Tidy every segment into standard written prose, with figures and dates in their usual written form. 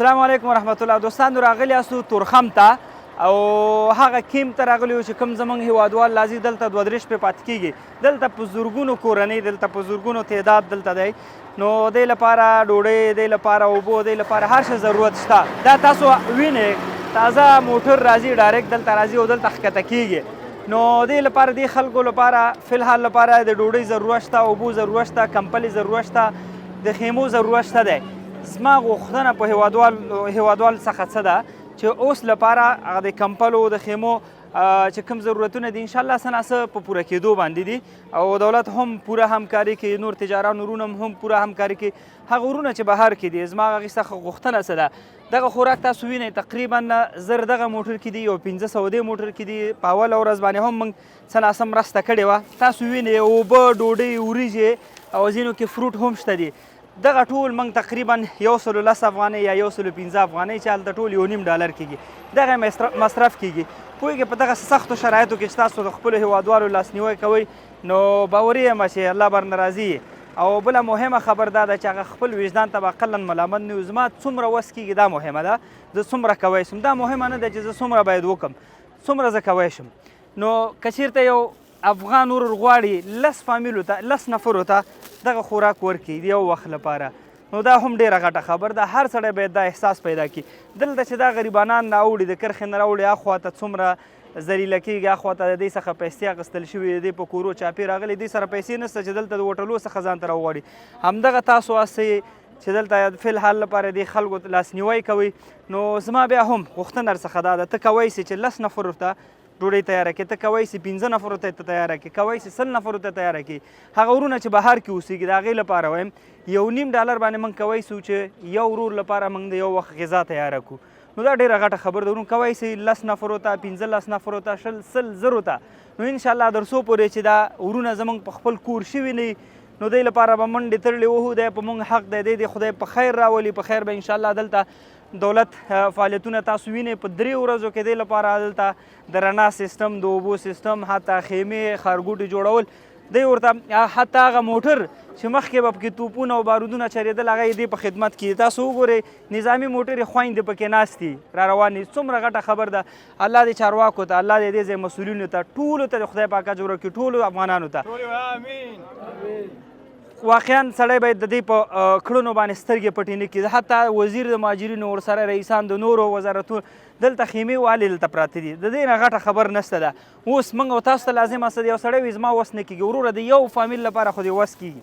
السلام علیکم ورحمت الله. دوستانو راغلی یاستو تورخم ته او هغه کیم ته راغلی یو چې کوم زموږ هیوادوال راځي دلته 2-3 شپې پاتې کېږي. دلته په زرګونو کورنۍ دلته په زرګونو تعداد دلته دی، نو دې لپاره ډوډۍ، دې لپاره اوبو، دې لپاره هر شی ضرورت شته. دا تاسو وینئ تازه موټر راځي ډایرکټ دلته راځي او دلته ښکته کېږي. نو دې لپاره دې خلکو لپاره فلحال لپاره د ډوډۍ ضرورت شته، اوبو ضرورت شته، کمپلې ضرورت شته، د خیمو ضرورت شته دی. زما غوښتنه په هیوادوال څخه څه ده چې اوس لپاره هغه د کمپلو د خیمو چې کوم ضرورتونه دي انشاءالله څه نه څه په پوره کېدو باندې دي او دولت هم پوره همکاري کوي، نور تجاران ورونه هم پوره همکاري کوي. هغه ورونه چې بهر کې دي زما هغې څخه غوښتنه څه ده، دغه خوراک تاسو وینئ تقریبا 1000 دغه موټر کې دي، یو 1500 دې موټر کې دي. په اوله ورځ باندې هم موږ څه ناڅه مرسته کړې وه. تاسو وینئ اوبه، ډوډۍ، وریجې او ځینو کې فروټ هم شته دي. دغه ټول موږ تقریبا 110 افغانۍ یا 115 افغانۍ چې هلته ټول $1.5 کېږي، دغه مصرف کېږي. پوهېږئ په دغه سختو شرایطو کې چې تاسو د خپلو هیوادوالو لاسنیوی کوئ نو باوري یم چې الله برنه راضي. او بله مهمه خبر دا ده چې هغه خپل وجدان ته به اقلا ملامت نه یو. زما څومره وس کېږي دا مهمه ده، زه څومره کوی شم. دا مهمه نه ده چې زه څومره باید وکړم، څومره زه کوی شم. نو که چېرته یو افغان ورور غواړي 10 فامیلو ته 10 نفرو ته دغه خوراک ورکړي د یو وخت لپاره، نو دا هم ډېره غټه خبر ده. هر سړی باید دا احساس پیدا کړي. دلته چې دا غریبانان راوړي د کرښې نه راوړي، هاخوا ته څومره ذلیله کېږي، هاخوا ته د دې څخه پیسې اخیستل شوي، د دې په کورو چاپې راغلي، دې سره پیسې نشته چې دلته د هوټلو څخه ځان ته راوغواړي. همدغه تاسو هسئ چې دلته فلحال لپاره دې خلکو لاسنیوی کوئ. نو زما بیا هم غوښتنه درڅخه دا ده، ته کوی سې چې 10 نفرو ته ډوډۍ تیاره کړې، ته کوی سې 15 نفرو ته تیاره کړې، کوی سې 100 نفرو ته تیاره کړې. هغه ورونه چې بهر کې اوسېږي د هغې لپاره وایم $1.5 باندې موږ کوی سو چې یو ورور لپاره موږ د یو وخت غذا تیاره کړو. نو دا ډېره غټه خبر ده. ورونه کوی سې 10 نفرو ته، 15 نفرو ته، 100 زرو ته. نو انشاءالله در څو پورې چې دا ورونه زموږ په خپل کور شوي نه وي نو دی لپاره به منډې تړلې وهو. دی په موږ حق دی، دی خدای په خیر راولي. په خیر به انشاءالله دلته دولت فعالیتونه تاسو وینئ په 3 ورځو کې دی لپاره دلته د رڼا سیستم، د اوبو سیستم، حتی خیمې، ښارګوټې جوړول. دی ورته حتی هغه موټر چې مخکې به پکې توپونه او بارودونه چرېدل هغه یې دی په خدمت کې. تاسو وګورئ نظامي موټرې خویندې پکې ناستې را روانې. څومره غټه خبر ده. الله دې چارواکو ته، الله دې دې ځای مسؤلینو ته، ټولو ته د خدای پاک اجر ورکړي، ټولو افغانانو ته. واقعا سړی باید د دې په کړنو باندې سترګې پټې نه کړي. حتی وزیر د مهاجرینو ورسره رئیسان د نورو وزارتونو دلته خیمې والې دلته پراته دي. د دې نه غټه خبر نشته ده. اوس موږ او تاسو ته لازم است یو سړی وي زما وس نه کېږي، وروره د یو فامیل لپاره خو دې وس کېږي،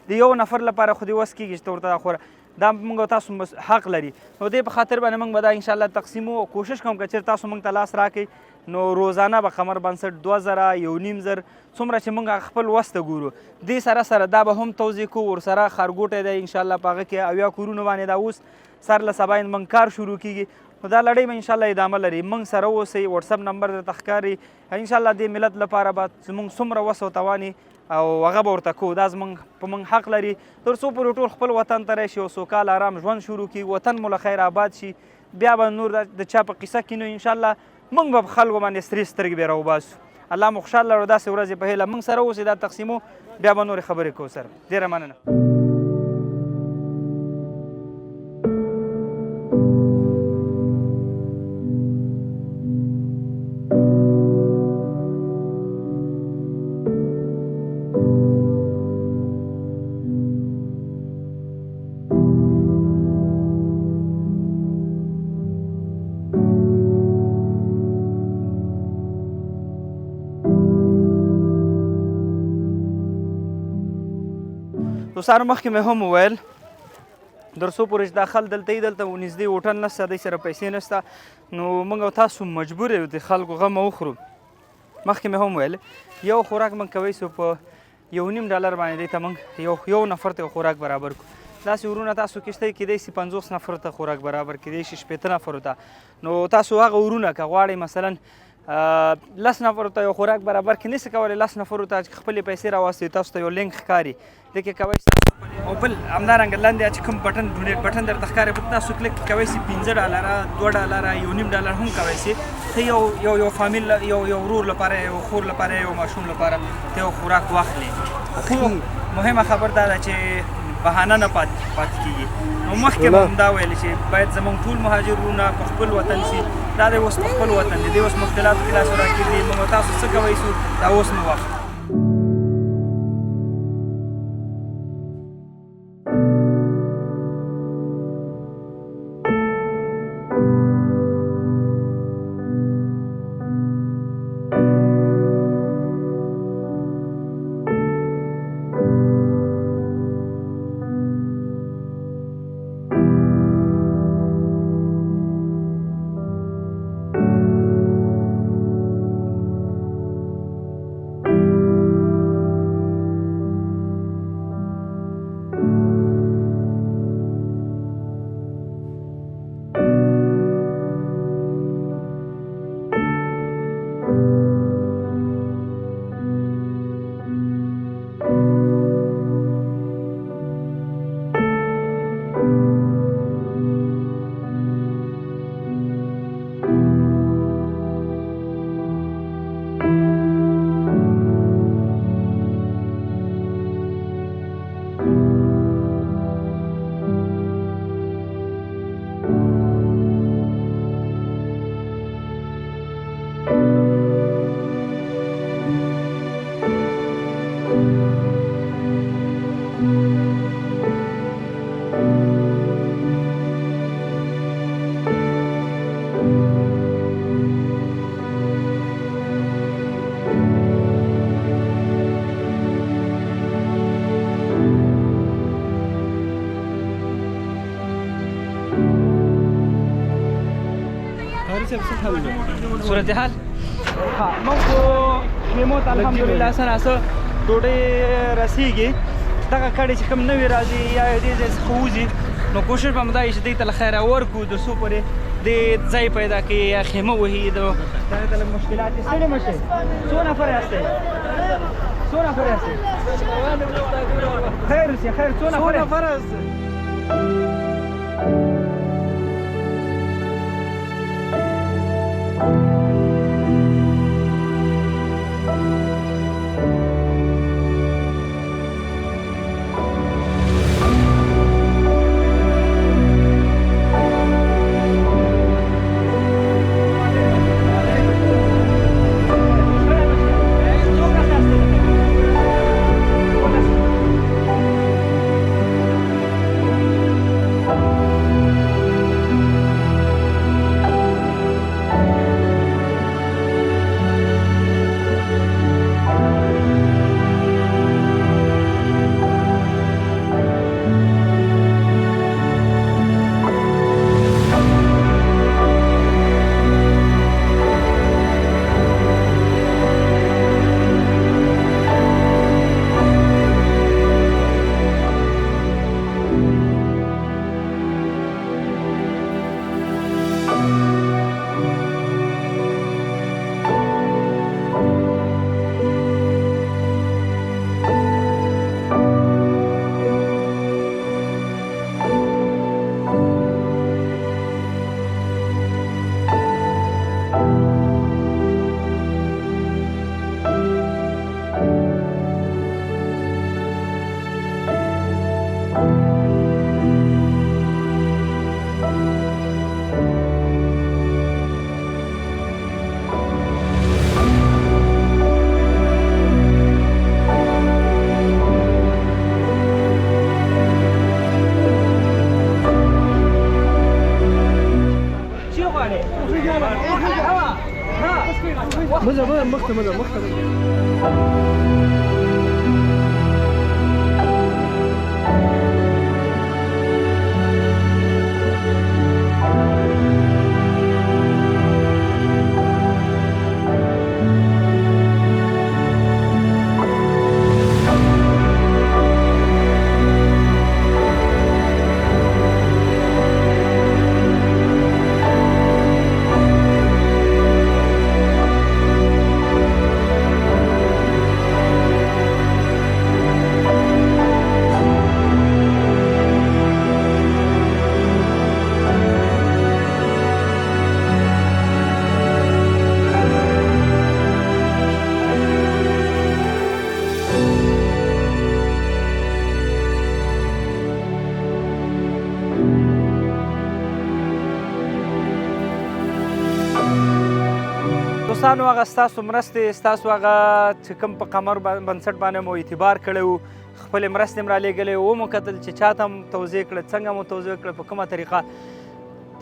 د یو نفر لپاره خو دې وس کېږي چې ته ورته دا خوره. دا موږ او تاسو حق لري. نو دې په خاطر باندې موږ به دا انشاءالله تقسیمو او کوشش کوم که چېرې تاسو موږ ته لاس راکړئ نو روزانه به قمر بنسټ 2000 $1.5 څومره چې موږ خپل وس ته ګورو دې سره سره دا به هم توضیح کوو. ورسره ښارګوټی دی انشاءالله په هغه کې 80 کورونو باندې دا اوس سر له سبا موږ کار شروع کېږي. نو دا لړۍ به انشاءالله ادامه لري. موږ سره اوسئ، وټساپ نمبر درته ښکاري. انشاءالله دې ملت لپاره به زموږ څومره وس او توان او هغه به ورته کوو. دا زموږ په موږ حق لري تر څو پورې ټول خپل وطن ته راشي او سوکال آرام ژوند شروع کړي، وطن مو له خیر آباد شي. بیا به نور د چا په قصه کې نو انشاءالله موږ به په خلکو باندې سرې سترګې بیا راوباسو. الله مو خوشحاله لرو. داسې ورځې په هیله موږ سره اوسئ، دا تقسیمو بیا به نورې خبرې کوو سره. ډېره مننه. دوستانو مخکې مې هم وویل در څو پورې چې دا خلک دلته یي دلته نږدې هوټل نشته، دوی سره پیسې نشته، نو موږ او تاسو مجبور یو د خلکو غم وخورو. مخکې مې هم ویل یو خوراک موږ کوی سو په $1.5 باندې دی ته موږ یو نفر ته خوراک برابر کړو. داسې ورونه تاسو کې شته کېدای شي 50 نفر ته خوراک برابر کېدای شي 80 نفرو ته. نو تاسو هغه ورونه که غواړئ مثلا 10 نفرو ته یو خوراک برابر کړي نشئ کولی 10 نفرو ته خپلې پیسې راواستوي. تاسو ته یو لینک ښکاري دې کې کوی شئ او بل همدارنګه لاندې چې کوم بټن ډونیټ بټن درته ښکاري په تاسو کلیک کوی شئ. $15 $2 $1.5 هم کوی شئ. ته یو فامیل یو ورور لپاره، یو خور لپاره، یو ماشوم لپاره ته یو خوراک واخلې. خو مهمه خبر دا ده چې بهانه نه پاتې کېږي. نو مخکې به هم دا ویل چې باید زموږ ټول مهاجرونه په خپل وطن سي. دا دی اوس په خپل وطن دی، اوس مختلفو کې لاس راکړي، موږ تاسو څه کوئ سو دا اوس مو وخت. صورتحال ها موږ خیمو ته الحمدلله سره ډوډۍ رسیږي. دغه کډې چې کوم نوي راځي یا دې ځای څخه وځي نو کوشش به همدا وي چې دوی ته له خیره ورکړو د څو پورې دې ځای پیدا کړي یا خیمه وهي. د دغې ته لږ مشکلات دي. ستړي مه شئ. څو نفر یاستئ؟ څو نفر یاستئ؟ خیر اوسې خیر. څو نفر یاستئ؟ دوستانو هغه ستاسو مرستې ستاسو هغه چې کوم په قمر بنسټ باندې مو اعتبار کړی و خپلې مرستې هم رالیږلې ومو کتل چې چاته هم توضیح کړه څنګه مو توضیح کړه په کومه طریقه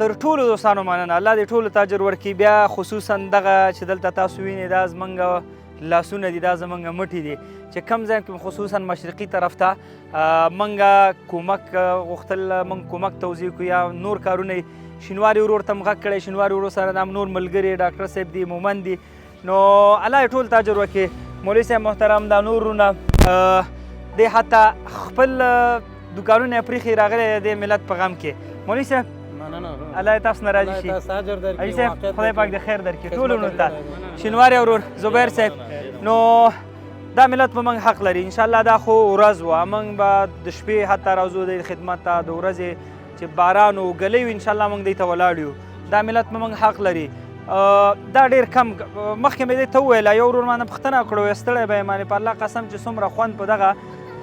تر ټولو دوستانو مننه الله دې ټولو ته اجر ورکړي بیا خصوصا دغه چې دلته تاسو وینئ دا زموږ لاسونه دي دا زموږ مټې دي چې کم ځای کې خصوصا مشرقي طرف ته موږ کومک غوښتل موږ کومک توضیح کړو یا نور کارونه شینواري ورور ته م غږ کړی شینواري ورور سره دا نور ملګري ډاکټر صاحب دي مومن دي نو الله یې ټول ته اجر وکړي مولوي صاحب محترم دا نور ورونه دی حتی خپل دوکانونه یې پرېښي راغلی د ملت په غم کې مولوي صاحب الله یې تاسو نه راضي شي حاجي صاحب خدای پاک د خیر درکړي ټولو ورونو ته شینواري ورور زبیر صاحب نو دا ملت په موږ حق لري انشاءالله دا خو ورځ وه موږ به د شپې حتی راځو د خدمت ته د ورځې چې باران و ګلی وي انشاءالله موږ دې ته ولاړ یو دا ملت په موږ حق لري دا ډېر کم مخکې مې دې ته وویله یو ورور مانه پوښتنه کړو ستړی به یې په الله قسم چې څومره خوند په دغه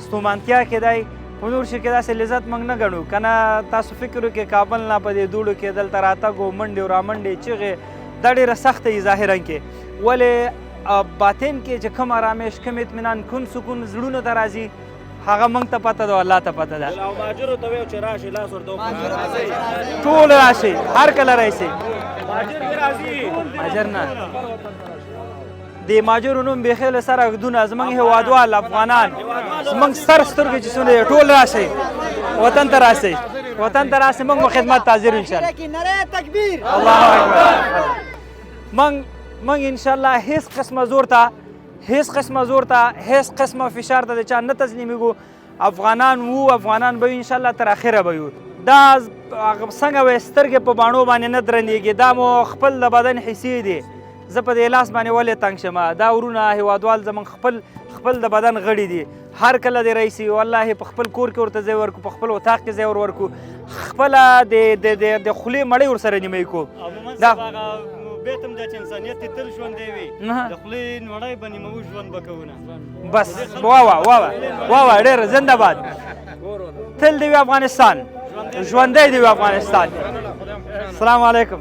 ستومانتیا کې دی په نور شي کې داسې لذت موږ نه ګڼو که نه تاسو فکر وکړئ کابل نه په دې دوړو کې دلته راتګ و منډې و رامنډې چغې دا ډېره سخته وي ظاهرا کې ولې باطن کې چې کوم ارامش کوم اطمینان کوم سکون زړونو ته راځي هغه موږ ته پته ده الله ته پته ده او مهاجرو ته ویو چې راشي لاس ورته وکړئ ټول راشي هر کله راشي مهاجر دې راځي مهاجر نه د مهاجرو نوم بیخي له سره ږدونه زموږ هېوادوال افغانان زموږ ستر سترګې چې څومره دي ټول راشئ وطن ته راشئ وطن ته راشئ موږ به خدمت ته حاضر یو انشاءالله الله اکبر موږ انشاءالله هیڅ قسمه زور ته هیڅ قسمه فشار ته د چا نه تسلیمیږو افغانان وو افغانان به یو انشاءالله تر اخره به یو دا څنګه وایي سترګې په باڼو باندې نه درنیږي دا مو خپل د بدن حصې دي زه په دې لاس باندې ولې تنګ شم دا ورونه هیوادوال زموږ خپل د بدن غړي دي هر کله دې رئیسي والله په خپل کور کې ورته ځای ورکو په خپل اتاق کې ځای ورکو خپله د خولې مړۍ ورسره نیمه کو دا بیت هم دا چې انسانیت یې تل ژوندی وي د خولې نړۍ به نیموي ژوند به کوونه بس واوه ډېر زنده باد تل دی وي افغانستان ژوندی دی وي افغانستان السلام علیکم